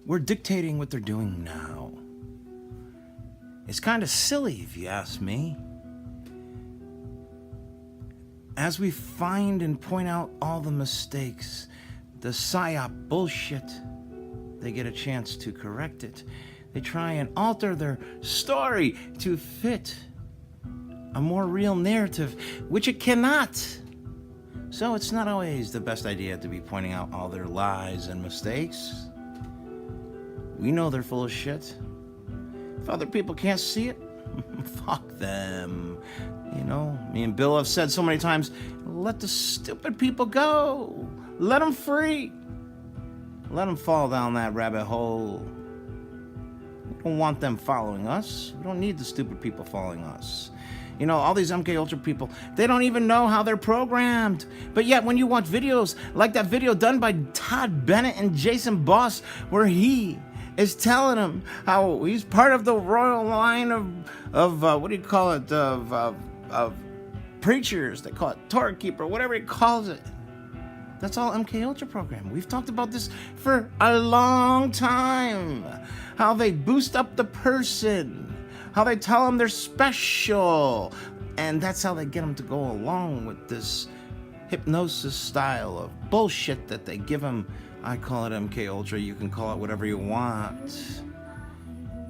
we're dictating what they're doing now. It's kind of silly, if you ask me. As we find and point out all the mistakes, the psyop bullshit, they get a chance to correct it. They try and alter their story to fit a more real narrative, which it cannot. So it's not always the best idea to be pointing out all their lies and mistakes. We know they're full of shit. If other people can't see it, fuck them. You know, me and Bill have said so many times, let the stupid people go. Let them free. Let them fall down that rabbit hole. We don't want them following us. We don't need the stupid people following us. You know, all these MKUltra people, they don't even know how they're programmed. But yet, when you watch videos like that video done by Todd Bennett and Jason Boss, where he is telling them how he's part of the royal line of what do you call it, of preachers. They call it Torah keeper, whatever he calls it. That's all MKUltra program. We've talked about this for a long time. How they boost up the person. How they tell them they're special. And that's how they get them to go along with this hypnosis style of bullshit that they give them. I call it MKUltra. You can call it whatever you want.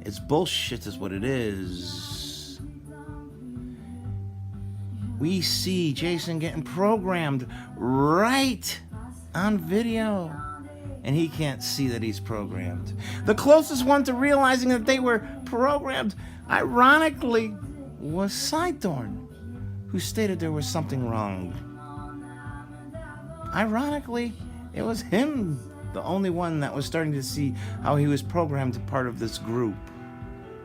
It's bullshit is what it is. We see Jason getting programmed right on video. And he can't see that he's programmed. The closest one to realizing that they were programmed, ironically, was Sidethorn, who stated there was something wrong. Ironically, it was him, the only one that was starting to see how he was programmed part of this group,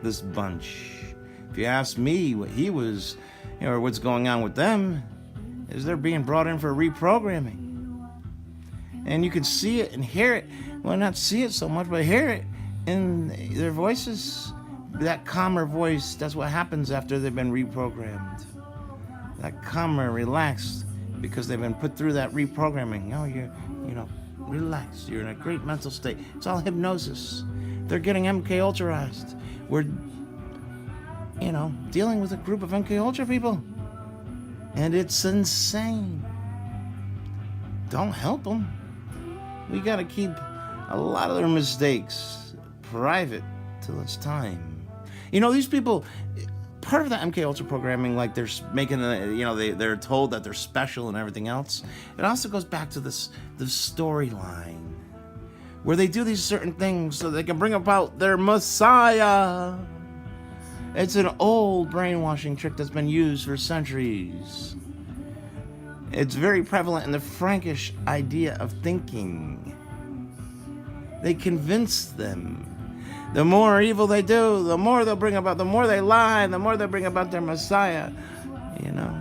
this bunch. If you ask me what he was, or what's going on with them, is they're being brought in for reprogramming. And you can see it and hear it. Well, not see it so much, but hear it in their voices. That calmer voice, that's what happens after they've been reprogrammed. That calmer, relaxed, because they've been put through that reprogramming. Oh, you're relaxed. You're in a great mental state. It's all hypnosis. They're getting MKUltraized. We're, dealing with a group of MKUltra people. And it's insane. Don't help them. We gotta keep a lot of their mistakes private till it's time. These people, part of the MKUltra programming, like they're making, they're told that they're special and everything else. It also goes back to the storyline, where they do these certain things so they can bring about their Messiah. It's an old brainwashing trick that's been used for centuries. It's very prevalent in the Frankish idea of thinking. They convince them. The more evil they do, the more they'll bring about, the more they lie, the more they'll bring about their Messiah.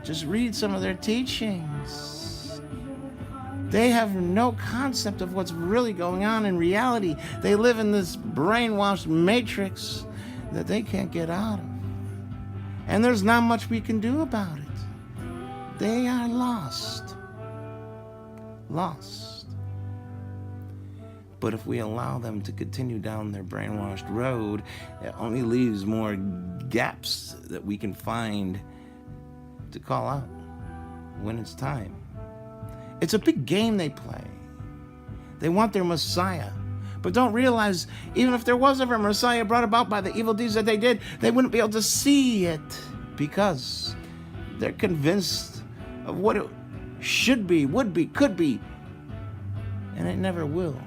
Just read some of their teachings. They have no concept of what's really going on in reality. They live in this brainwashed matrix that they can't get out of. And there's not much we can do about it. They are lost. Lost. But if we allow them to continue down their brainwashed road, it only leaves more gaps that we can find to call out when it's time. It's a big game they play. They want their Messiah, but don't realize even if there was ever a Messiah brought about by the evil deeds that they did, they wouldn't be able to see it because they're convinced of what it should be, would be, could be, and it never will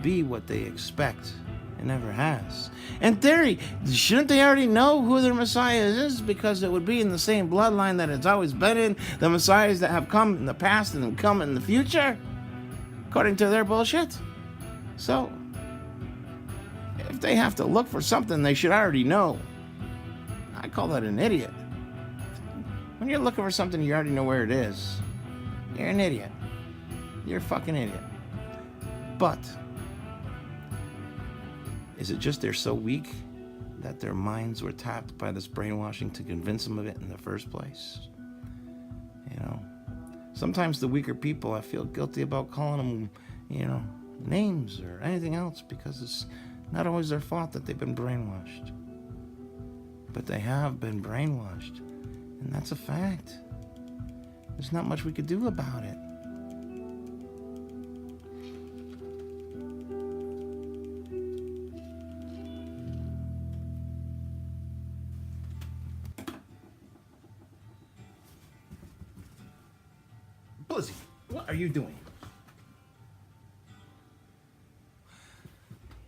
be what they expect. It never has. In theory, shouldn't they already know who their Messiah is? Because it would be in the same bloodline that it's always been in, the Messiahs that have come in the past and come in the future, according to their bullshit. So, if they have to look for something they should already know, I call that an idiot. When you're looking for something you already know where it is, you're an idiot. You're a fucking idiot. But is it just they're so weak that their minds were tapped by this brainwashing to convince them of it in the first place? Sometimes the weaker people, I feel guilty about calling them, names or anything else because Not always their fault that they've been brainwashed. But they have been brainwashed. And that's a fact. There's not much we could do about it. Blizzy, what are you doing?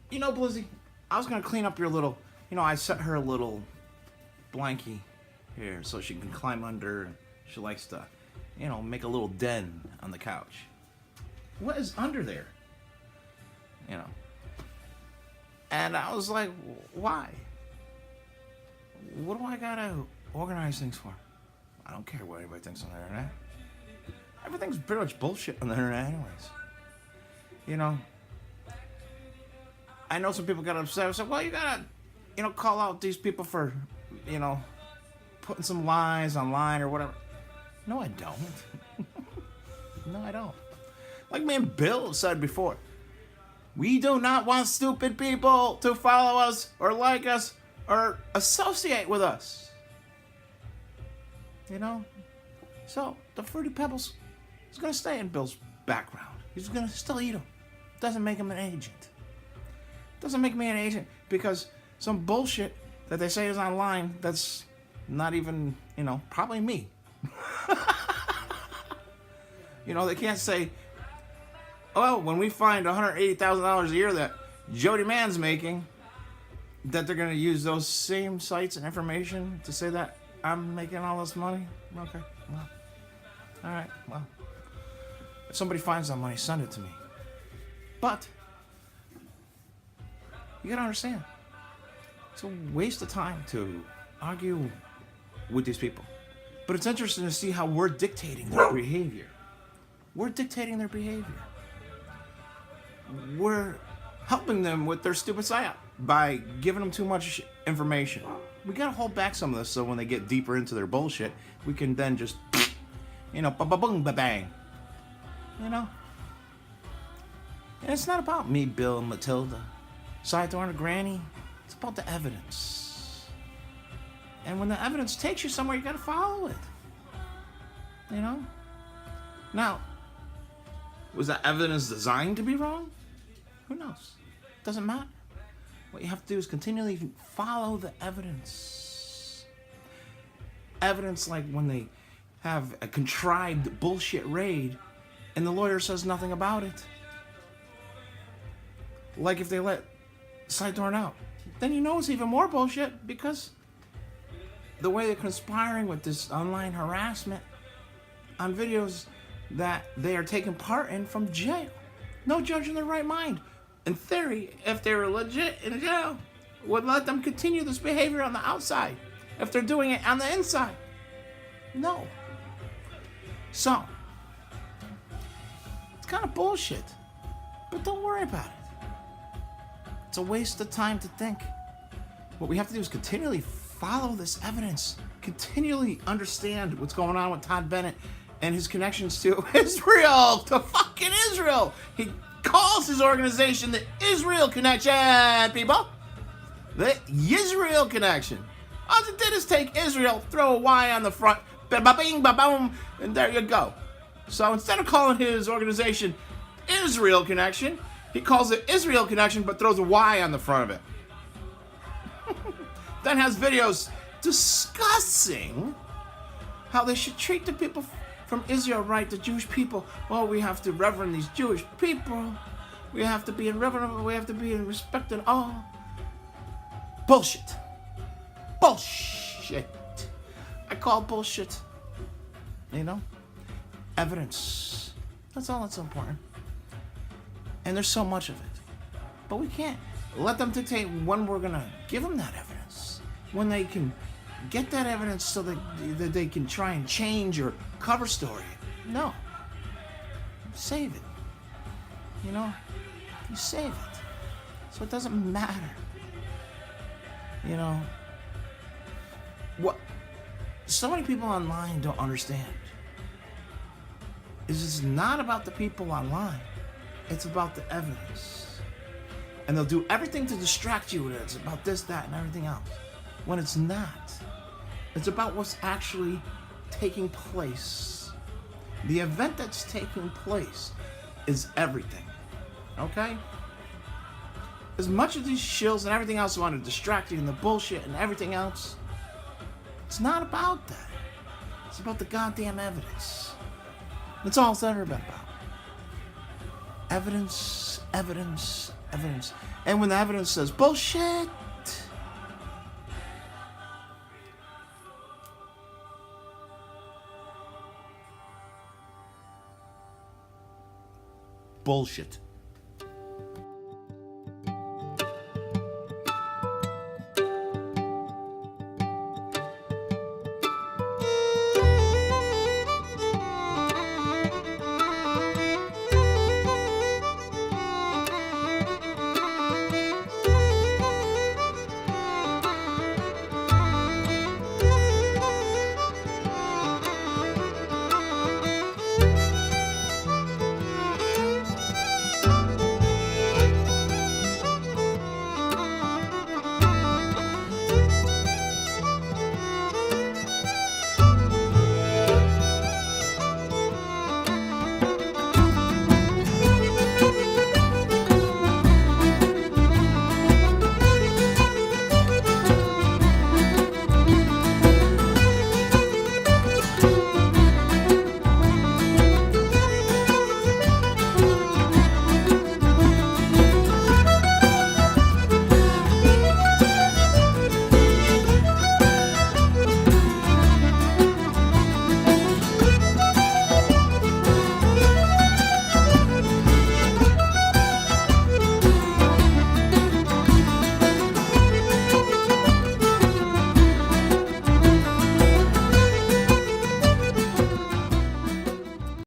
You know, Blizzy, I was going to clean up your little... I set her a little blankie here so she can climb under. She likes to, make a little den on the couch. What is under there? And I was like, why? What do I gotta organize things for? I don't care what anybody thinks on the internet. Everything's pretty much bullshit on the internet anyways. I know some people got upset. I said, well, you gotta, call out these people for, putting some lies online or whatever. No, I don't. No, I don't. Like me and Bill said before, we do not want stupid people to follow us or like us or associate with us. So the Fruity Pebbles is going to stay in Bill's background. He's going to still eat them. Doesn't make him an agent. Doesn't make me an agent because some bullshit that they say is online that's not even, probably me. They can't say, oh, when we find $180,000 a year that Jody Mann's making, that they're going to use those same sites and information to say that I'm making all this money? Okay, well, all right, well. If somebody finds that money, send it to me. But you gotta understand, it's a waste of time to argue with these people. But it's interesting to see how we're dictating their behavior. We're dictating their behavior. We're helping them with their stupid psyop by giving them too much information. We gotta hold back some of this so when they get deeper into their bullshit, we can then just, ba-ba-boom, ba-bang. And it's not about me, Bill, and Matilda, Sidethorn, or Granny. It's about the evidence. And when the evidence takes you somewhere, you gotta follow it. Now, was that evidence designed to be wrong? Who knows? Doesn't matter. What you have to do is continually follow the evidence. Evidence like when they have a contrived bullshit raid and the lawyer says nothing about it. Like if they let Sidethorn out. Then it's even more bullshit because the way they're conspiring with this online harassment on videos that they are taking part in from jail. No judge in their right mind, in theory, if they were legit in jail, would let them continue this behavior on the outside if they're doing it on the inside. No. So, it's kind of bullshit, but don't worry about it. It's a waste of time to think. What we have to do is continually follow this evidence, continually understand what's going on with Todd Bennett and his connections to Israel, to fucking Israel. He calls his organization the Israel Connection, people. The Israel Connection. All it did is take Israel, throw a Y on the front, ba-bing, ba-boom, and there you go. So instead of calling his organization Israel Connection, he calls it Israel Connection, but throws a Y on the front of it. Then has videos discussing how they should treat the people from Israel right, the Jewish people. Well, we have to reverend these Jewish people. We have to be in reverence. We have to be in respect and awe. Bullshit. Bullshit. I call bullshit. Evidence. That's all that's important. And there's so much of it. But we can't let them dictate when we're going to give them that evidence. When they can get that evidence so that they can try and change or cover story it. No. Save it. You save it. So it doesn't matter. What so many people online don't understand is it's not about the people online. It's about the evidence. And they'll do everything to distract you with it. It's about this, that, and everything else. When it's not. It's about what's actually taking place. The event that's taking place is everything. Okay? As much as these shills and everything else want to distract you and the bullshit and everything else, it's not about that. It's about the goddamn evidence. That's all it's ever been about. Evidence, evidence, evidence. And when the evidence says bullshit, bullshit.